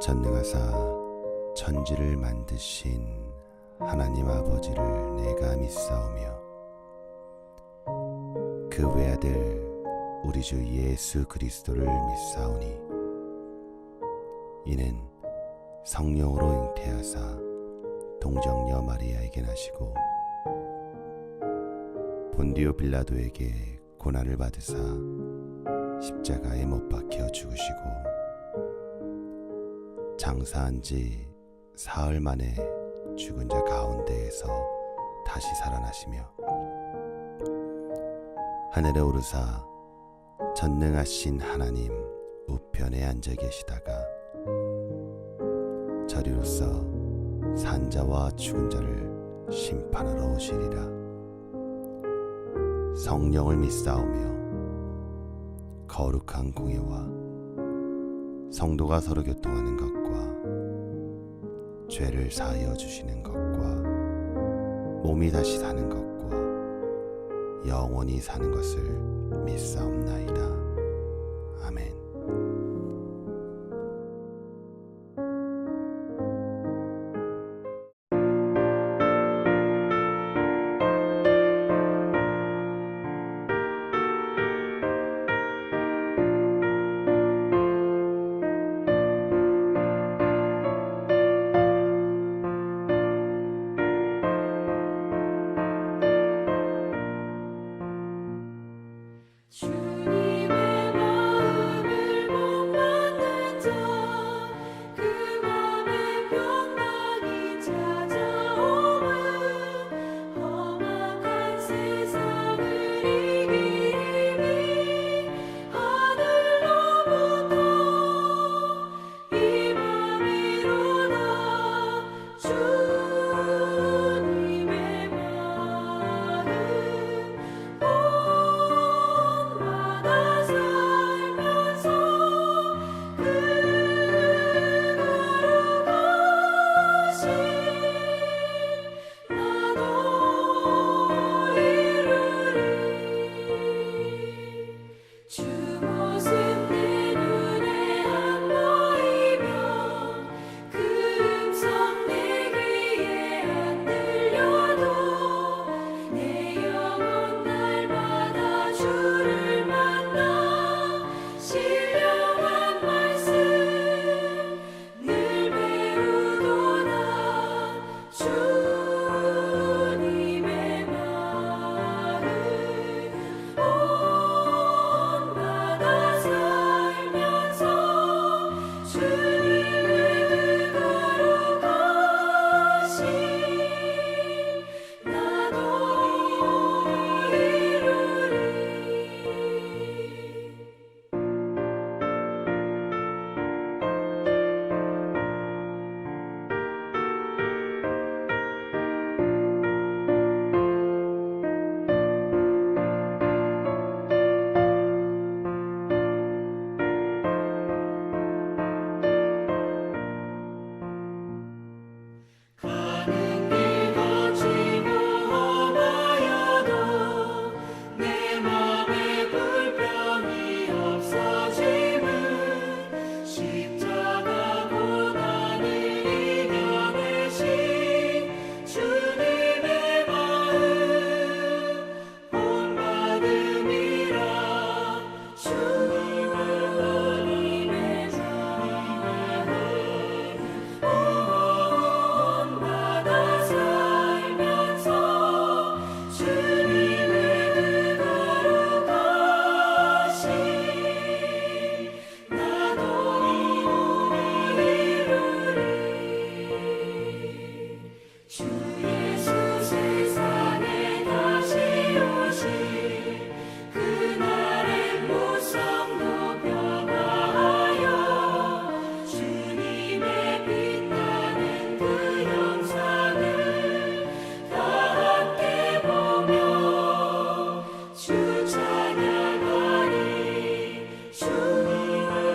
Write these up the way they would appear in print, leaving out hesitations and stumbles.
전능하사 천지를 만드신 하나님 아버지를 내가 믿사오며 그 외아들 우리 주 예수 그리스도를 믿사오니 이는 성령으로 잉태하사 동정녀 마리아에게 나시고 본디오 빌라도에게 고난을 받으사 십자가에 못 박혀 죽으시고 장사한 지 사흘 만에 죽은 자 가운데에서 다시 살아나시며 하늘에 오르사 전능하신 하나님 우편에 앉아 계시다가 저리로서 산자와 죽은 자를 심판하러 오시리라. 성령을 믿사오며 거룩한 공예와 성도가 서로 교통하는 것과 죄를 사하여 주시는 것과 몸이 다시 사는 것과 영원히 사는 것을 믿사옵나이다. 아멘. 주님의 마음을 못 받는 자 그 맘에 변방이 찾아오면 험악한 세상을 이기니 하늘로부터 이 맘이로다. 주님의 마음 주 모습 내 눈에 안 보이며 그 음성 내 귀에 안 들려도 내 영혼 날마다 주를 만나 신령한 말씀 늘 배우도다. 주님의 마음 살면서 주님의 그 거룩하심 나도 이루리. 가는 길 거치고 험하여도 내 맘에 불평이 없어짐은 십자가 고난을 이겨내신 주님의 마음 본받음이라. 주님의 본받아 살면서 주님의 그 거룩하심 나도 이루리. 주 예수 세상에 다시 오실 그날의 무성도 변화하여 주님의 빛나는 그 영상을 다 함께 보며 주 찬양하리. 주님의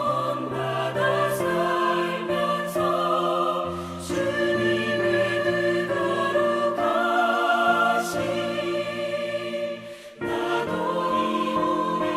본받아 살면서 주님의 그 거룩하심 나도 이루리.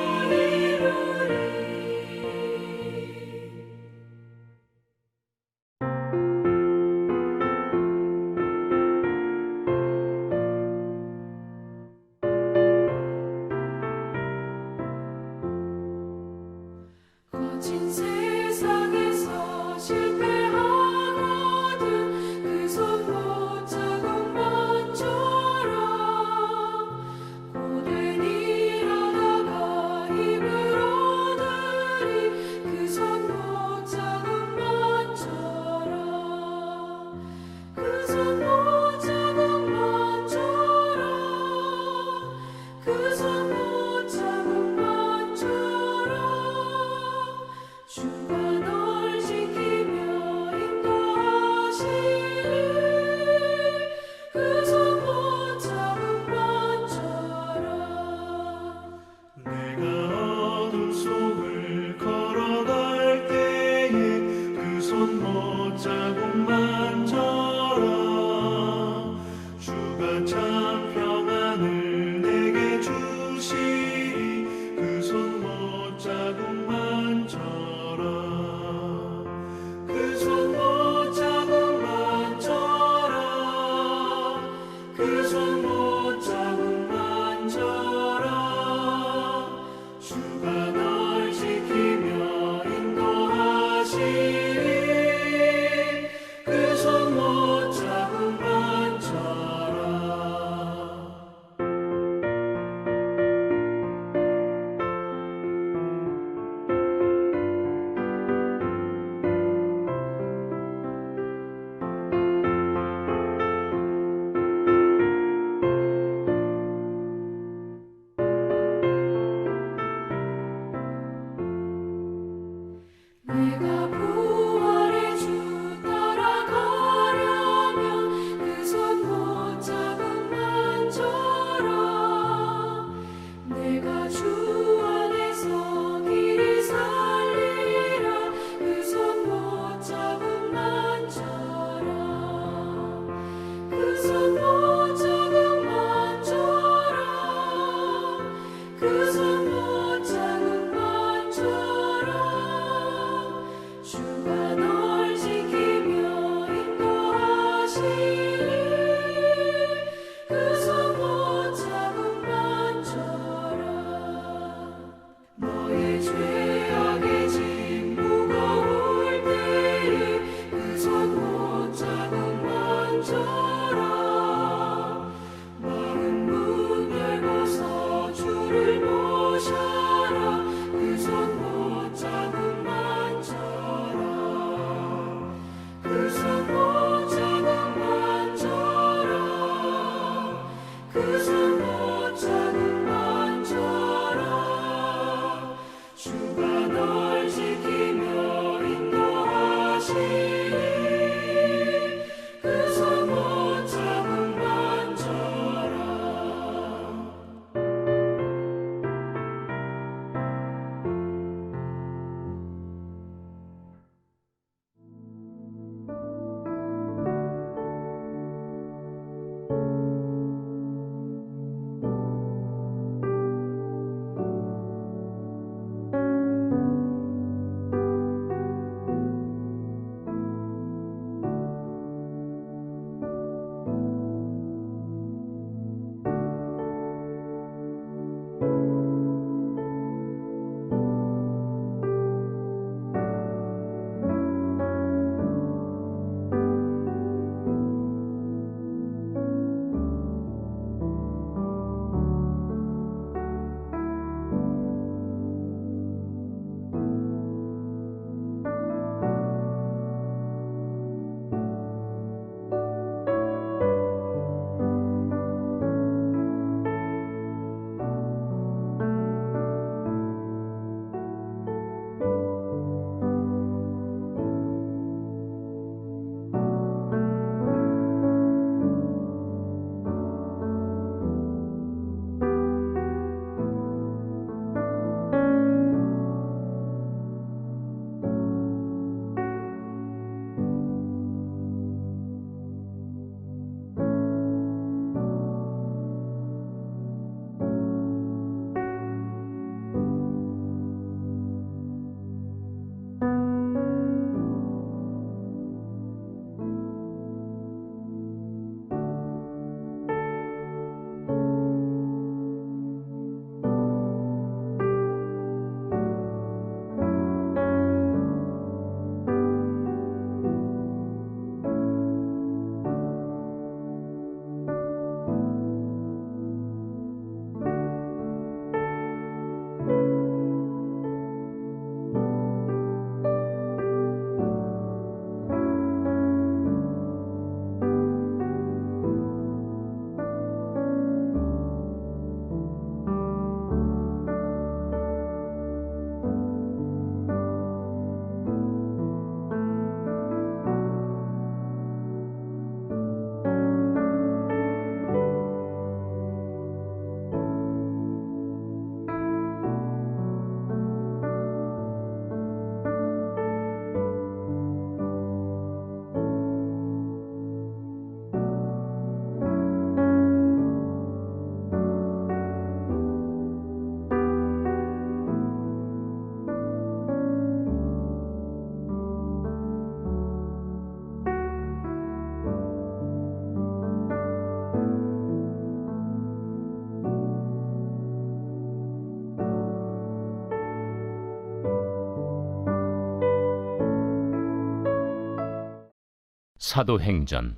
사도행전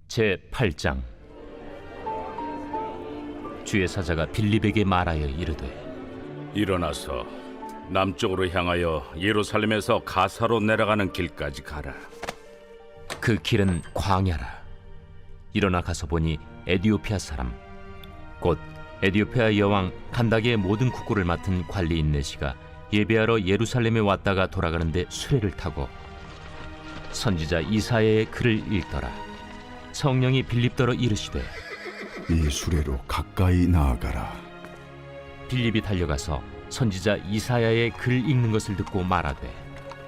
제8장. 주의 사자가 빌립에게 말하여 이르되 일어나서 남쪽으로 향하여 예루살렘에서 가사로 내려가는 길까지 가라. 그 길은 광야라. 일어나 가서 보니 에디오피아 사람 곧 에디오피아 여왕 간다게의 모든 국고를 맡은 관리인 네시가 예배하러 예루살렘에 왔다가 돌아가는데 수레를 타고 선지자 이사야의 글을 읽더라. 성령이 빌립더러 이르시되 이 수레로 가까이 나아가라. 빌립이 달려가서 선지자 이사야의 글 읽는 것을 듣고 말하되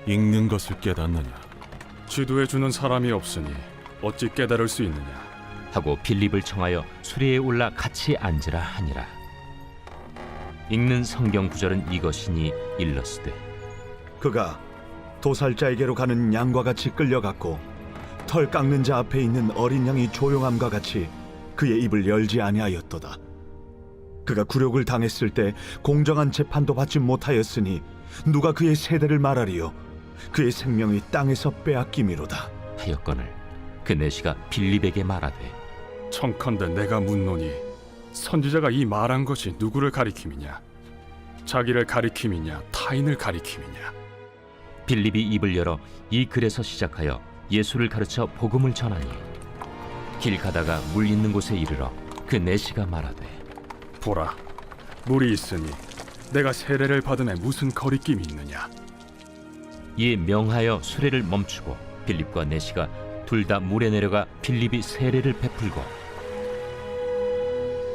읽는 것을 깨닫느냐? 지도해 주는 사람이 없으니 어찌 깨달을 수 있느냐? 하고 빌립을 청하여 수레에 올라 같이 앉으라 하니라. 읽는 성경 구절은 이것이니 일러스되 그가 도살자에게로 가는 양과 같이 끌려갔고 털 깎는 자 앞에 있는 어린 양이 조용함과 같이 그의 입을 열지 아니하였도다. 그가 굴욕을 당했을 때 공정한 재판도 받지 못하였으니 누가 그의 세대를 말하리요? 그의 생명이 땅에서 빼앗김이로다. 하였거늘 그 내시가 빌립에게 말하되 청컨대 내가 묻노니 선지자가 이 말한 것이 누구를 가리킴이냐? 자기를 가리킴이냐? 타인을 가리킴이냐? 빌립이 입을 열어 이 글에서 시작하여 예수를 가르쳐 복음을 전하니 길 가다가 물 있는 곳에 이르러 그 내시가 말하되 보라, 물이 있으니 내가 세례를 받음에 무슨 거리낌이 있느냐? 이에 명하여 수레를 멈추고 빌립과 내시가 둘 다 물에 내려가 빌립이 세례를 베풀고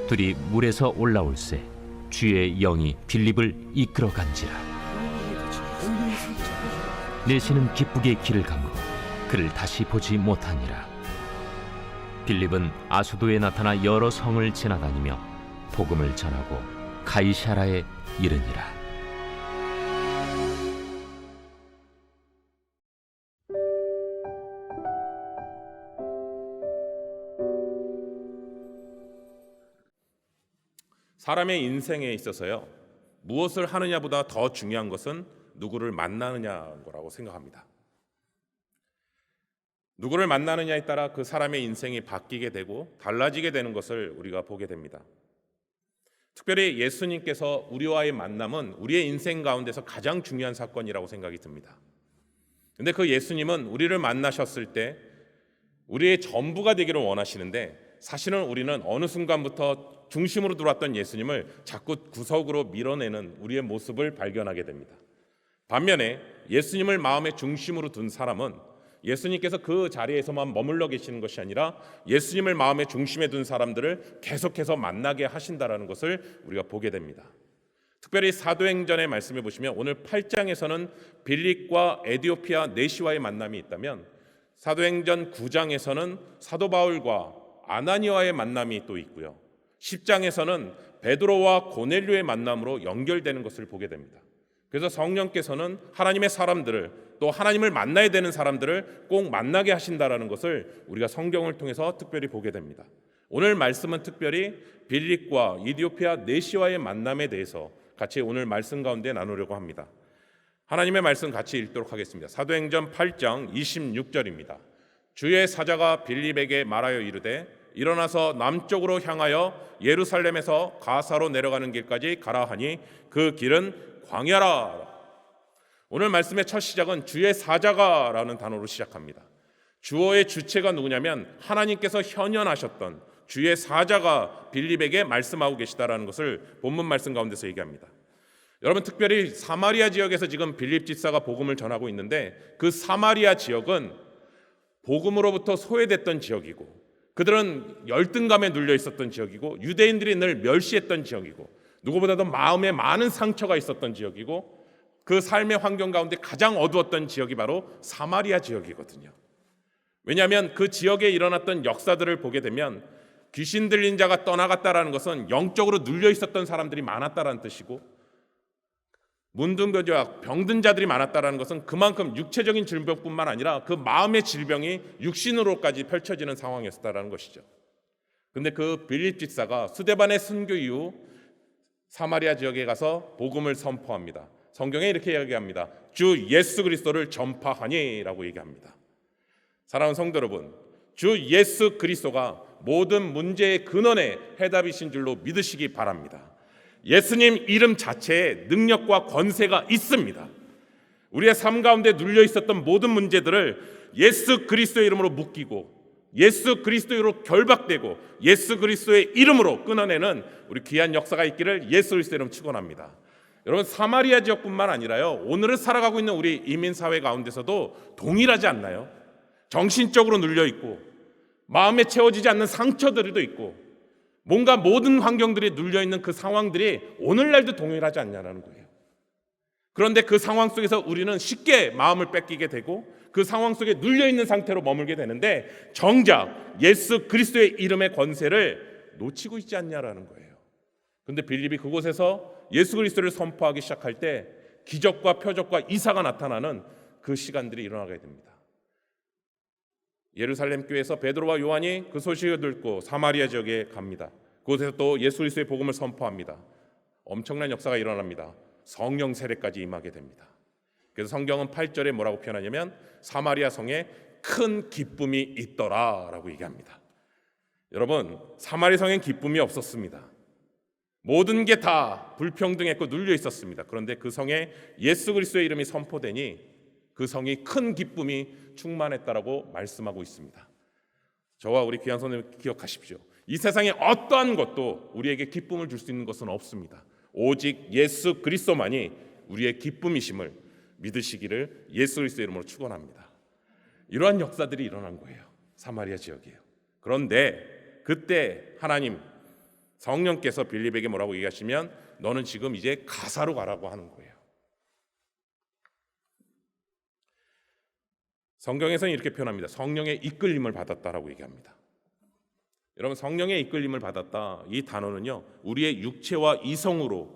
둘이 물에서 올라올새 주의 영이 빌립을 이끌어 간지라. 내시는 기쁘게 길을 가므로 그를 다시 보지 못하니라. 빌립은 아수도에 나타나 여러 성을 지나다니며 복음을 전하고 가이사라에 이르니라. 사람의 인생에 있어서요, 무엇을 하느냐보다 더 중요한 것은 누구를 만나느냐인 거라고 생각합니다. 누구를 만나느냐에 따라 그 사람의 인생이 바뀌게 되고 달라지게 되는 것을 우리가 보게 됩니다. 특별히 예수님께서 우리와의 만남은 우리의 인생 가운데서 가장 중요한 사건이라고 생각이 듭니다. 근데 그 예수님은 우리를 만나셨을 때 우리의 전부가 되기를 원하시는데, 사실은 우리는 어느 순간부터 중심으로 들어왔던 예수님을 자꾸 구석으로 밀어내는 우리의 모습을 발견하게 됩니다. 반면에 예수님을 마음의 중심으로 둔 사람은 예수님께서 그 자리에서만 머물러 계시는 것이 아니라 예수님을 마음의 중심에 둔 사람들을 계속해서 만나게 하신다라는 것을 우리가 보게 됩니다. 특별히 사도행전의 말씀해 보시면 오늘 8장에서는 빌립과 에디오피아 네시와의 만남이 있다면 사도행전 9장에서는 사도 바울과 아나니아의 만남이 또 있고요, 10장에서는 베드로와 고넬료의 만남으로 연결되는 것을 보게 됩니다. 그래서 성령께서는 하나님의 사람들을, 또 하나님을 만나야 되는 사람들을 꼭 만나게 하신다라는 것을 우리가 성경을 통해서 특별히 보게 됩니다. 오늘 말씀은 특별히 빌립과 에디오피아 네시와의 만남에 대해서 같이 오늘 말씀 가운데 나누려고 합니다. 하나님의 말씀 같이 읽도록 하겠습니다. 사도행전 8장 26절입니다. 주의 사자가 빌립에게 말하여 이르되 일어나서 남쪽으로 향하여 예루살렘에서 가사로 내려가는 길까지 가라 하니 그 길은 광야라. 오늘 말씀의 첫 시작은 주의 사자가라는 단어로 시작합니다. 주어의 주체가 누구냐면 하나님께서 현현하셨던 주의 사자가 빌립에게 말씀하고 계시다라는 것을 본문 말씀 가운데서 얘기합니다. 여러분, 특별히 사마리아 지역에서 지금 빌립 집사가 복음을 전하고 있는데, 그 사마리아 지역은 복음으로부터 소외됐던 지역이고 그들은 열등감에 눌려 있었던 지역이고 유대인들이 늘 멸시했던 지역이고 누구보다도 마음에 많은 상처가 있었던 지역이고 그 삶의 환경 가운데 가장 어두웠던 지역이 바로 사마리아 지역이거든요. 왜냐하면 그 지역에 일어났던 역사들을 보게 되면 귀신 들린 자가 떠나갔다라는 것은 영적으로 눌려 있었던 사람들이 많았다라는 뜻이고, 문둥병자, 병든 자들이 많았다라는 것은 그만큼 육체적인 질병뿐만 아니라 그 마음의 질병이 육신으로까지 펼쳐지는 상황이었다라는 것이죠. 그런데 그 빌립 집사가 스데반의 순교 이후 사마리아 지역에 가서 복음을 선포합니다. 성경에 이렇게 이야기합니다. 주 예수 그리스도를 전파하니라고 얘기합니다. 사랑하는 성도 여러분, 주 예수 그리스도가 모든 문제의 근원의 해답이신 줄로 믿으시기 바랍니다. 예수님 이름 자체에 능력과 권세가 있습니다. 우리의 삶 가운데 눌려 있었던 모든 문제들을 예수 그리스도의 이름으로 묶이고 예수 그리스도의 이름으로 결박되고 예수 그리스도의 이름으로 끊어내는 우리 귀한 역사가 있기를 예수 그리스도의 이름으로 축원합니다. 여러분, 사마리아 지역뿐만 아니라요, 오늘을 살아가고 있는 우리 이민사회 가운데서도 동일하지 않나요? 정신적으로 눌려 있고 마음에 채워지지 않는 상처들도 있고 뭔가 모든 환경들이 눌려 있는 그 상황들이 오늘날도 동일하지 않냐라는 거예요. 그런데 그 상황 속에서 우리는 쉽게 마음을 뺏기게 되고 그 상황 속에 눌려 있는 상태로 머물게 되는데 정작 예수 그리스도의 이름의 권세를 놓치고 있지 않냐라는 거예요. 그런데 빌립이 그곳에서 예수 그리스도를 선포하기 시작할 때 기적과 표적과 이사가 나타나는 그 시간들이 일어나게 됩니다. 예루살렘 교회에서 베드로와 요한이 그 소식을 듣고 사마리아 지역에 갑니다. 그곳에서 또 예수 그리스도의 복음을 선포합니다. 엄청난 역사가 일어납니다. 성령 세례까지 임하게 됩니다. 그래서 성경은 8절에 뭐라고 표현하냐면 사마리아 성에 큰 기쁨이 있더라라고 얘기합니다. 여러분, 사마리아 성엔 기쁨이 없었습니다. 모든 게 다 불평등했고 눌려 있었습니다. 그런데 그 성에 예수 그리스도의 이름이 선포되니 그 성이 큰 기쁨이 충만했다라고 말씀하고 있습니다. 저와 우리 귀한 선생님 기억하십시오. 이 세상에 어떠한 것도 우리에게 기쁨을 줄 수 있는 것은 없습니다. 오직 예수 그리스도만이 우리의 기쁨이심을 믿으시기를 예수 그리스도의 이름으로 축원합니다. 이러한 역사들이 일어난 거예요. 사마리아 지역이에요. 그런데 그때 하나님 성령께서 빌립에게 뭐라고 얘기하시면 너는 지금 이제 가사로 가라고 하는 거예요. 성경에서는 이렇게 표현합니다. 성령의 이끌림을 받았다라고 얘기합니다. 여러분, 성령의 이끌림을 받았다, 이 단어는요, 우리의 육체와 이성으로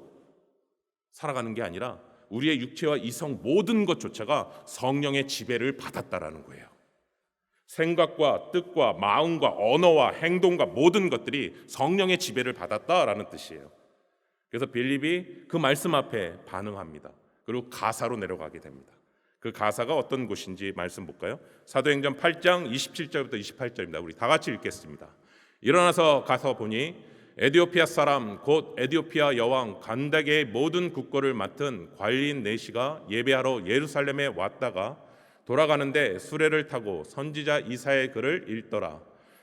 살아가는 게 아니라 우리의 육체와 이성 모든 것조차가 성령의 지배를 받았다라는 거예요. 생각과 뜻과 마음과 언어와 행동과 모든 것들이 성령의 지배를 받았다라는 뜻이에요. 그래서 빌립이 그 말씀 앞에 반응합니다. 그리고 가사로 내려가게 됩니다. 그 가사가 어떤 곳인지 말씀 볼까요? 사도행전 8장 27절부터 28절입니다. 우리 다 같이 읽겠습니다. 일어나서 가서 보니 에디오피아 사람 곧 에디오피아 여왕 간다게의 모든 국거를 맡은 관리인 네시가 예배하러 예루살렘에 왔다가 돌아가는데 수레를 타고 선지자 이사의 글을 읽더라.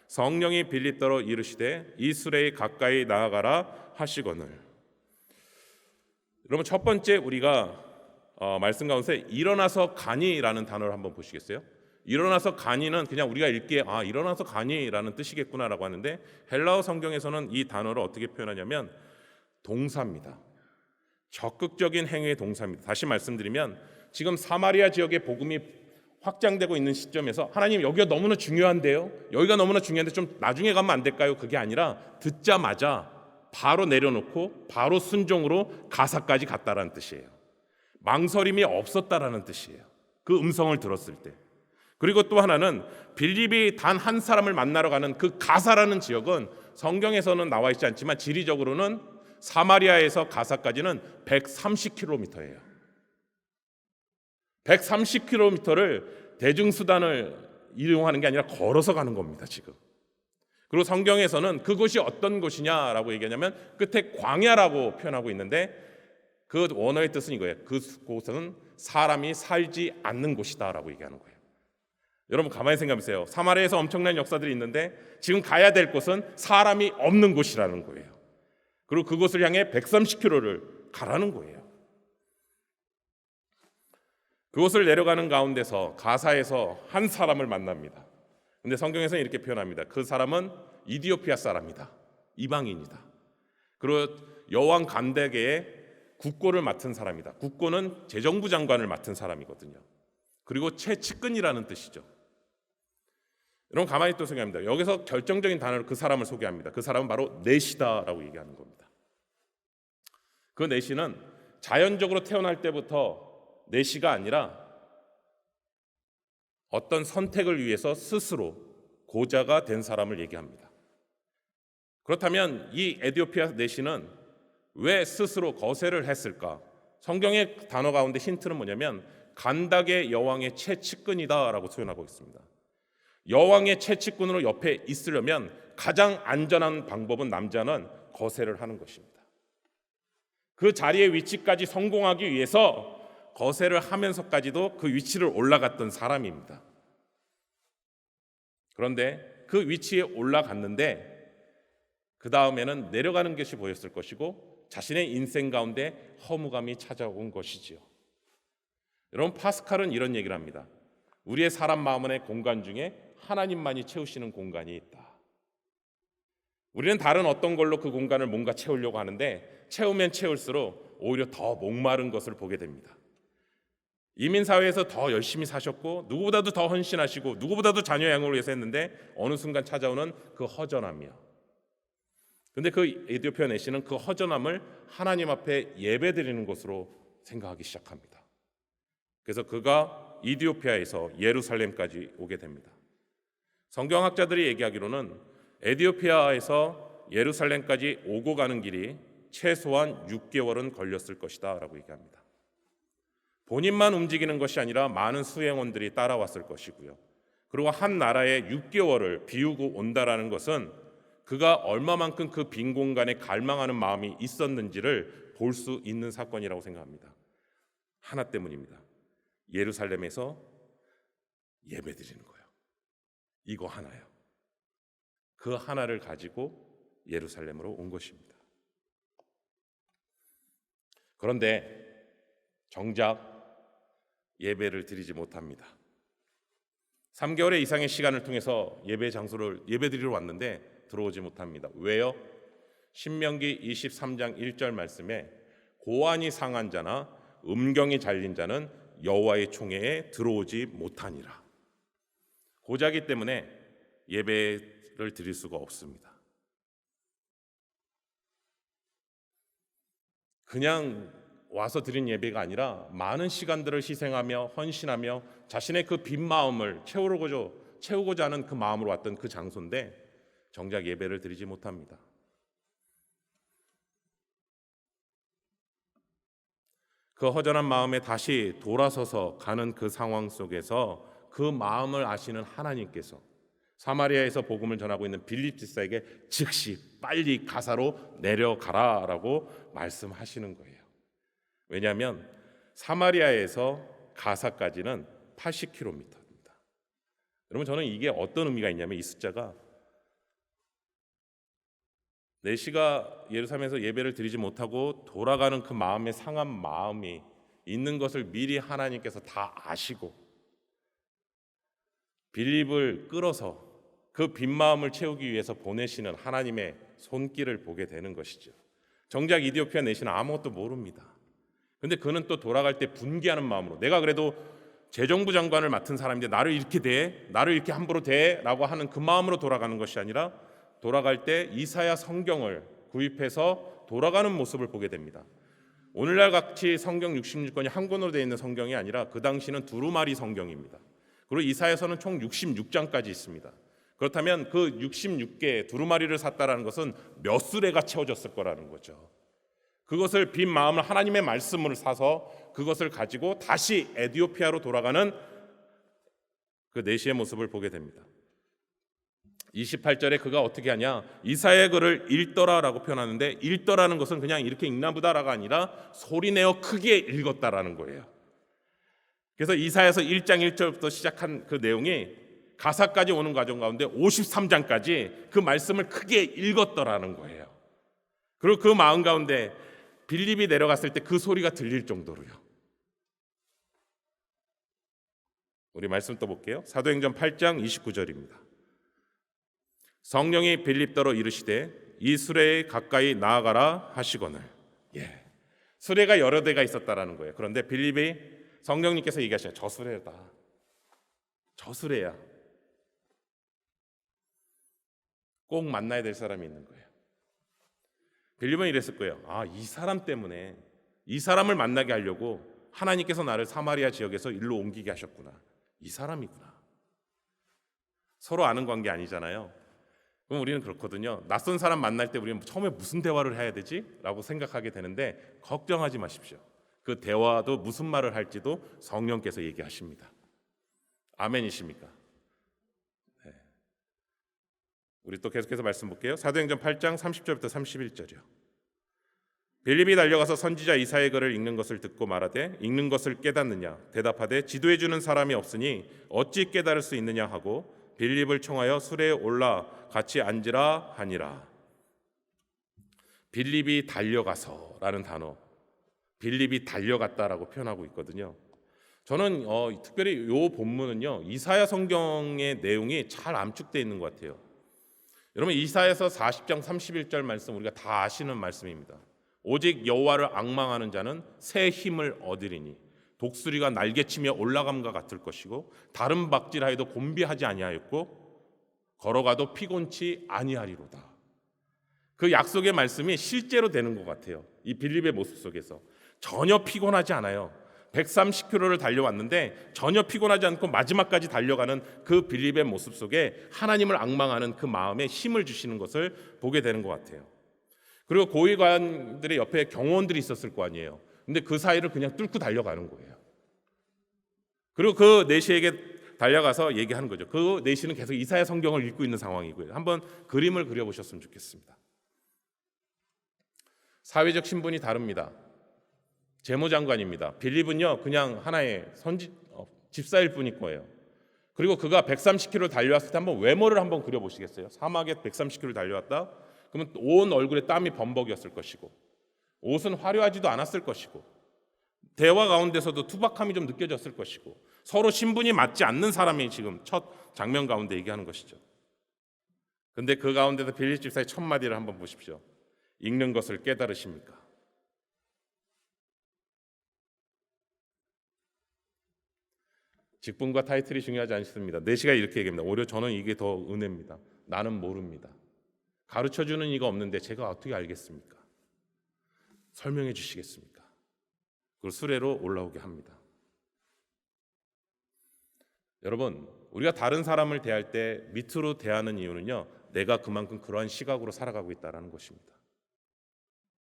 성령이 빌립더러 이르시되 이 수레에 가까이 나아가라 하시거늘. 여러분, 첫 번째 우리가 말씀 가운데 일어나서 가니라는 단어를 한번 보시겠어요? 일어나서 가니는 그냥 우리가 읽기에 일어나서 가니라는 뜻이겠구나라고 하는데 헬라어 성경에서는 이 단어를 어떻게 표현하냐면 동사입니다. 적극적인 행위의 동사입니다. 다시 말씀드리면 지금 사마리아 지역의 복음이 확장되고 있는 시점에서 하나님 여기가 너무나 중요한데요. 여기가 너무나 중요한데 좀 나중에 가면 안 될까요? 그게 아니라 듣자마자 바로 내려놓고 바로 순종으로 가사까지 갔다라는 뜻이에요. 망설임이 없었다라는 뜻이에요. 그 음성을 들었을 때. 그리고 또 하나는 빌립이 단 한 사람을 만나러 가는 그 가사라는 지역은 성경에서는 나와 있지 않지만 지리적으로는 사마리아에서 가사까지는 130km예요. 130km를 대중수단을 이용하는 게 아니라 걸어서 가는 겁니다, 지금. 그리고 성경에서는 그곳이 어떤 곳이냐라고 얘기하냐면 끝에 광야라고 표현하고 있는데 그 원어의 뜻은 이거예요. 그곳은 사람이 살지 않는 곳이다라고 얘기하는 거예요. 여러분, 가만히 생각해보세요. 사마리아에서 엄청난 역사들이 있는데 지금 가야 될 곳은 사람이 없는 곳이라는 거예요. 그리고 그곳을 향해 130km를 가라는 거예요. 그곳을 내려가는 가운데서 가사에서 한 사람을 만납니다. 근데 성경에서는 이렇게 표현합니다. 그 사람은 이디오피아 사람이다. 이방인이다. 그리고 여왕 간다게의 국고를 맡은 사람이다. 국고는 재정부 장관을 맡은 사람이거든요. 그리고 최측근이라는 뜻이죠. 여러분, 가만히 또 생각합니다. 여기서 결정적인 단어로 그 사람을 소개합니다. 그 사람은 바로 네시다라고 얘기하는 겁니다. 그 네시는 자연적으로 태어날 때부터 네시가 아니라 어떤 선택을 위해서 스스로 고자가 된 사람을 얘기합니다. 그렇다면 이 에디오피아 네시는 왜 스스로 거세를 했을까? 성경의 단어 가운데 힌트는 뭐냐면 간다게 여왕의 최측근이다라고 표현하고 있습니다. 여왕의 채찍꾼으로 옆에 있으려면 가장 안전한 방법은 남자는 거세를 하는 것입니다. 그 자리의 위치까지 성공하기 위해서 거세를 하면서까지도 그 위치를 올라갔던 사람입니다. 그런데 그 위치에 올라갔는데 그 다음에는 내려가는 것이 보였을 것이고 자신의 인생 가운데 허무감이 찾아온 것이지요. 여러분, 파스칼은 이런 얘기를 합니다. 우리의 사람 마음의 공간 중에 하나님만이 채우시는 공간이 있다. 우리는 다른 어떤 걸로 그 공간을 뭔가 채우려고 하는데 채우면 채울수록 오히려 더 목마른 것을 보게 됩니다. 이민사회에서 더 열심히 사셨고 누구보다도 더 헌신하시고 누구보다도 자녀 양육을 위해서 했는데 어느 순간 찾아오는 그 허전함이요. 근데 그 에디오피아 내시는 그 허전함을 하나님 앞에 예배드리는 것으로 생각하기 시작합니다. 그래서 그가 이디오피아에서 예루살렘까지 오게 됩니다. 성경학자들이 얘기하기로는 에디오피아에서 예루살렘까지 오고 가는 길이 최소한 6개월은 걸렸을 것이다 라고 얘기합니다. 본인만 움직이는 것이 아니라 많은 수행원들이 따라왔을 것이고요. 그리고 한 나라에 6개월을 비우고 온다라는 것은 그가 얼마만큼 그 빈 공간에 갈망하는 마음이 있었는지를 볼 수 있는 사건이라고 생각합니다. 하나 때문입니다. 예루살렘에서 예배드리는 거예요. 이거 하나요. 그 하나를 가지고 예루살렘으로 온 것입니다. 그런데 정작 예배를 드리지 못합니다. 3개월의 이상의 시간을 통해서 예배 장소를 예배드리러 왔는데 들어오지 못합니다. 왜요? 신명기 23장 1절 말씀에 고안이 상한 자나 음경이 잘린 자는 여호와의 총회에 들어오지 못하니라. 고자기 때문에 예배를 드릴 수가 없습니다. 그냥 와서 드린 예배가 아니라 많은 시간들을 희생하며 헌신하며 자신의 그 빈 마음을 채우고자 하는 그 마음으로 왔던 그 장소인데 정작 예배를 드리지 못합니다. 그 허전한 마음에 다시 돌아서서 가는 그 상황 속에서 그 마음을 아시는 하나님께서 사마리아에서 복음을 전하고 있는 빌립 집사에게 즉시 빨리 가사로 내려가라라고 말씀하시는 거예요. 왜냐하면 사마리아에서 가사까지는 80km입니다. 여러분, 저는 이게 어떤 의미가 있냐면 이 숫자가 내시가 예루살렘에서 예배를 드리지 못하고 돌아가는 그 마음의 상한 마음이 있는 것을 미리 하나님께서 다 아시고 빌립을 끌어서 그 빈 마음을 채우기 위해서 보내시는 하나님의 손길을 보게 되는 것이죠. 정작 이디오피아 내시는 아무것도 모릅니다. 근데 그는 또 돌아갈 때 분개하는 마음으로 내가 그래도 재정부 장관을 맡은 사람인데 나를 이렇게 대해? 나를 이렇게 함부로 대해? 라고 하는 그 마음으로 돌아가는 것이 아니라 돌아갈 때 이사야 성경을 구입해서 돌아가는 모습을 보게 됩니다. 오늘날 같이 성경 66권이 한 권으로 되어 있는 성경이 아니라 그 당시는 두루마리 성경입니다. 그리고 이사야서는 총 66장까지 있습니다. 그렇다면 그 66개 두루마리를 샀다라는 것은 몇 수레가 채워졌을 거라는 거죠. 그것을 빈 마음을 하나님의 말씀을 사서 그것을 가지고 다시 에디오피아로 돌아가는 그 내시의 모습을 보게 됩니다. 28절에 그가 어떻게 하냐? 이사야의 글을 읽더라라고 표현하는데 읽더라는 것은 그냥 이렇게 읽나 보다라가 아니라 소리내어 크게 읽었다라는 거예요. 그래서 이사야서 1장 1절부터 시작한 그 내용이 가사까지 오는 과정 가운데 53장까지 그 말씀을 크게 읽었더라는 거예요. 그리고 그 마음 가운데 빌립이 내려갔을 때 그 소리가 들릴 정도로요. 우리 말씀 또 볼게요. 사도행전 8장 29절입니다. 성령이 빌립더러 이르시되 이 수레에 가까이 나아가라 하시거늘. 수레가 여러 대가 있었다라는 거예요. 그런데 빌립이 성령님께서 얘기하셔요. 저 수레다. 저 수레야. 꼭 만나야 될 사람이 있는 거예요. 빌립은 이랬을 거예요. 이 사람 때문에 이 사람을 만나게 하려고 하나님께서 나를 사마리아 지역에서 일로 옮기게 하셨구나. 이 사람이구나. 서로 아는 관계 아니잖아요. 그럼 우리는 그렇거든요. 낯선 사람 만날 때 우리는 처음에 무슨 대화를 해야 되지? 라고 생각하게 되는데 걱정하지 마십시오. 그 대화도 무슨 말을 할지도 성령께서 얘기하십니다. 아멘이십니까? 우리 또 계속해서 말씀 볼게요. 사도행전 8장 30절부터 31절이요. 빌립이 달려가서 선지자 이사야의 글을 읽는 것을 듣고 말하되 읽는 것을 깨닫느냐 대답하되 지도해 주는 사람이 없으니 어찌 깨달을 수 있느냐 하고 빌립을 청하여 수레에 올라 같이 앉으라 하니라. 빌립이 달려가서라는 단어, 빌립이 달려갔다라고 표현하고 있거든요. 저는 특별히 이 본문은요, 이사야 성경의 내용이 잘 암축되어 있는 것 같아요. 여러분, 이사야서 40장 31절 말씀 우리가 다 아시는 말씀입니다. 오직 여호와를 앙망하는 자는 새 힘을 얻으리니 독수리가 날개치며 올라감과 같을 것이고 다른 박질하여도 곤비하지 아니하였고 걸어가도 피곤치 아니하리로다. 그 약속의 말씀이 실제로 되는 것 같아요. 이 빌립의 모습 속에서 전혀 피곤하지 않아요. 130km를 달려왔는데 전혀 피곤하지 않고 마지막까지 달려가는 그 빌립의 모습 속에 하나님을 앙망하는 그 마음에 힘을 주시는 것을 보게 되는 것 같아요. 그리고 고위관들의 옆에 경호원들이 있었을 거 아니에요. 근데 그 사이를 그냥 뚫고 달려가는 거예요. 그리고 그 내시에게 달려가서 얘기하는 거죠. 그 내시는 계속 이사야 성경을 읽고 있는 상황이고요. 한번 그림을 그려보셨으면 좋겠습니다. 사회적 신분이 다릅니다. 재무장관입니다. 빌립은요 그냥 하나의 집사일 뿐일 거예요. 그리고 그가 130km 달려왔을 때 한번 외모를 한번 그려보시겠어요? 사막에 130km 달려왔다? 그러면 온 얼굴에 땀이 범벅이었을 것이고 옷은 화려하지도 않았을 것이고 대화 가운데서도 투박함이 좀 느껴졌을 것이고 서로 신분이 맞지 않는 사람이 지금 첫 장면 가운데 얘기하는 것이죠. 그런데 그 가운데서 빌립 집사의 첫 마디를 한번 보십시오. 읽는 것을 깨달으십니까? 직분과 타이틀이 중요하지 않습니다. 내시가 이렇게 얘기합니다. 오히려 저는 이게 더 은혜입니다. 나는 모릅니다. 가르쳐주는 이가 없는데 제가 어떻게 알겠습니까? 설명해 주시겠습니까? 그리고 수레로 올라오게 합니다. 여러분, 우리가 다른 사람을 대할 때 밑으로 대하는 이유는요, 내가 그만큼 그러한 시각으로 살아가고 있다는 것입니다.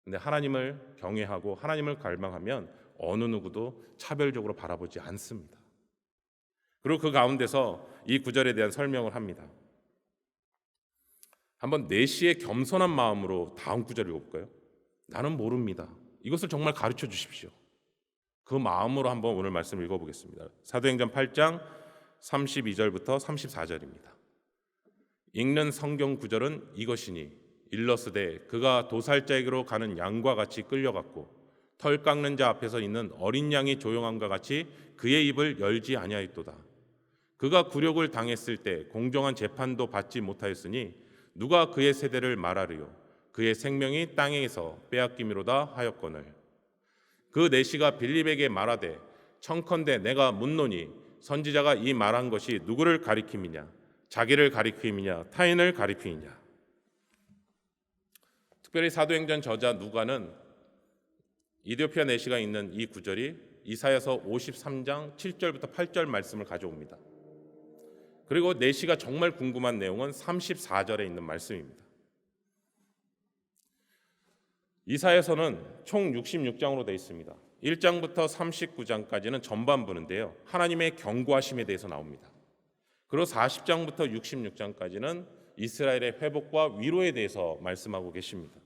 근데 하나님을 경외하고 하나님을 갈망하면 어느 누구도 차별적으로 바라보지 않습니다. 그리고 그 가운데서 이 구절에 대한 설명을 합니다. 한번 내시의 겸손한 마음으로 다음 구절을 읽어볼까요? 나는 모릅니다. 이것을 정말 가르쳐 주십시오. 그 마음으로 한번 오늘 말씀을 읽어보겠습니다. 사도행전 8장 32절부터 34절입니다. 읽는 성경 구절은 이것이니 일러스되 그가 도살자에게로 가는 양과 같이 끌려갔고 털 깎는 자 앞에서 있는 어린 양이 조용함과 같이 그의 입을 열지 아니하였도다. 그가 굴욕을 당했을 때 공정한 재판도 받지 못하였으니 누가 그의 세대를 말하리요? 그의 생명이 땅에서 빼앗김이로다 하였거늘. 그 내시가 빌립에게 말하되 청컨대 내가 묻노니 선지자가 이 말한 것이 누구를 가리킴이냐? 자기를 가리킴이냐? 타인을 가리킴이냐? 특별히 사도행전 저자 누가는 이디오피아 내시가 있는 이 구절이 이사야서 53장 7절부터 8절 말씀을 가져옵니다. 그리고 내시가 정말 궁금한 내용은 34절에 있는 말씀입니다. 이사야서는 총 66장으로 되어 있습니다. 1장부터 39장까지는 전반부인데요. 하나님의 경고하심에 대해서 나옵니다. 그리고 40장부터 66장까지는 이스라엘의 회복과 위로에 대해서 말씀하고 계십니다.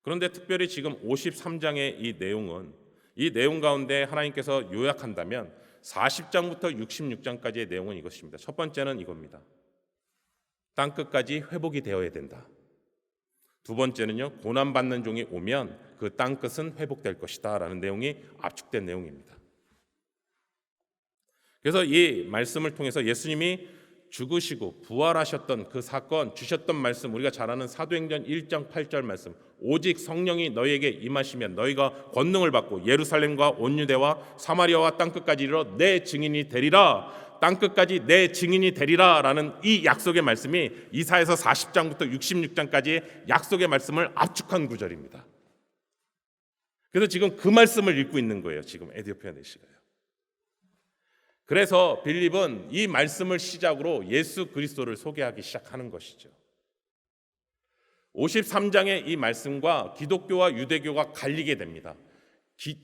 그런데 특별히 지금 53장의 이 내용은 이 내용 가운데 하나님께서 요약한다면 40장부터 66장까지의 내용은 이것입니다. 첫 번째는 이겁니다. 땅끝까지 회복이 되어야 된다. 두 번째는요, 고난받는 종이 오면 그 땅끝은 회복될 것이다 라는 내용이 압축된 내용입니다. 그래서 이 말씀을 통해서 예수님이 죽으시고 부활하셨던 그 사건, 주셨던 말씀, 우리가 잘 아는 사도행전 1장 8절 말씀, 오직 성령이 너희에게 임하시면 너희가 권능을 받고 예루살렘과 온 유대와 사마리아와 땅끝까지 이르러 내 증인이 되리라. 땅끝까지 내 증인이 되리라 라는 이 약속의 말씀이 이사야서 40장부터 66장까지의 약속의 말씀을 압축한 구절입니다. 그래서 지금 그 말씀을 읽고 있는 거예요. 지금 에디오피아 내시가요. 그래서 빌립은 이 말씀을 시작으로 예수 그리스도를 소개하기 시작하는 것이죠. 53장의 이 말씀과 기독교와 유대교가 갈리게 됩니다.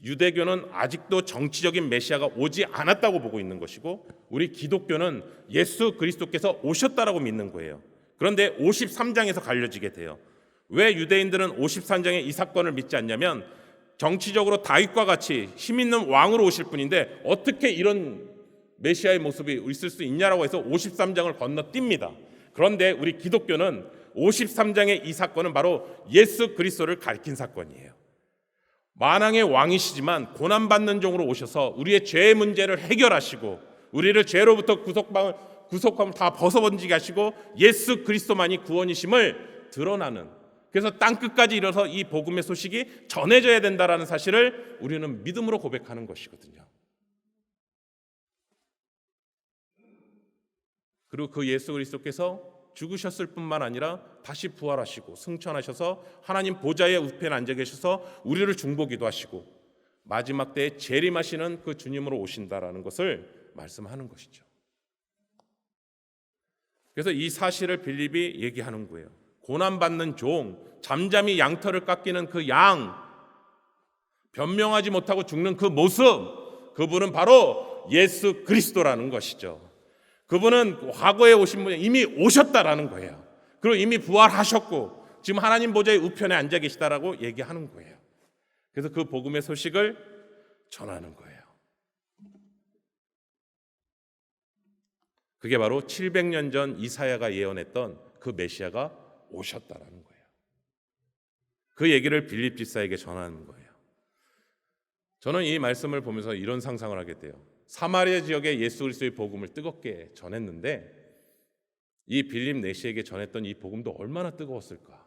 유대교는 아직도 정치적인 메시아가 오지 않았다고 보고 있는 것이고 우리 기독교는 예수 그리스도께서 오셨다라고 믿는 거예요. 그런데 53장에서 갈려지게 돼요. 왜 유대인들은 53장의 이 사건을 믿지 않냐면 정치적으로 다윗과 같이 힘 있는 왕으로 오실 분인데 어떻게 이런 메시아의 모습이 있을 수 있냐라고 해서 53장을 건너뜁니다. 그런데 우리 기독교는 53장의 이 사건은 바로 예수 그리스도를 가리킨 사건이에요. 만왕의 왕이시지만 고난받는 종으로 오셔서 우리의 죄의 문제를 해결하시고 우리를 죄로부터 구속함을 다 벗어던지게 하시고 예수 그리스도만이 구원이심을 드러나는, 그래서 땅끝까지 이뤄서 이 복음의 소식이 전해져야 된다라는 사실을 우리는 믿음으로 고백하는 것이거든요. 그리고 그 예수 그리스도께서 죽으셨을 뿐만 아니라 다시 부활하시고 승천하셔서 하나님 보좌의 우편에 앉아 계셔서 우리를 중보기도 하시고 마지막 때에 재림하시는 그 주님으로 오신다라는 것을 말씀하는 것이죠. 그래서 이 사실을 빌립이 얘기하는 거예요. 고난받는 종, 잠잠히 양털을 깎이는 그 양, 변명하지 못하고 죽는 그 모습, 그분은 바로 예수 그리스도라는 것이죠. 그분은 과거에 오신 분이 이미 오셨다라는 거예요. 그리고 이미 부활하셨고 지금 하나님 보좌의 우편에 앉아 계시다라고 얘기하는 거예요. 그래서 그 복음의 소식을 전하는 거예요. 그게 바로 700년 전 이사야가 예언했던 그 메시아가 오셨다라는 거예요. 그 얘기를 빌립 집사에게 전하는 거예요. 저는 이 말씀을 보면서 이런 상상을 하게 돼요. 사마리아 지역에 예수 그리스도의 복음을 뜨겁게 전했는데 이 빌립 내시에게 전했던 이 복음도 얼마나 뜨거웠을까.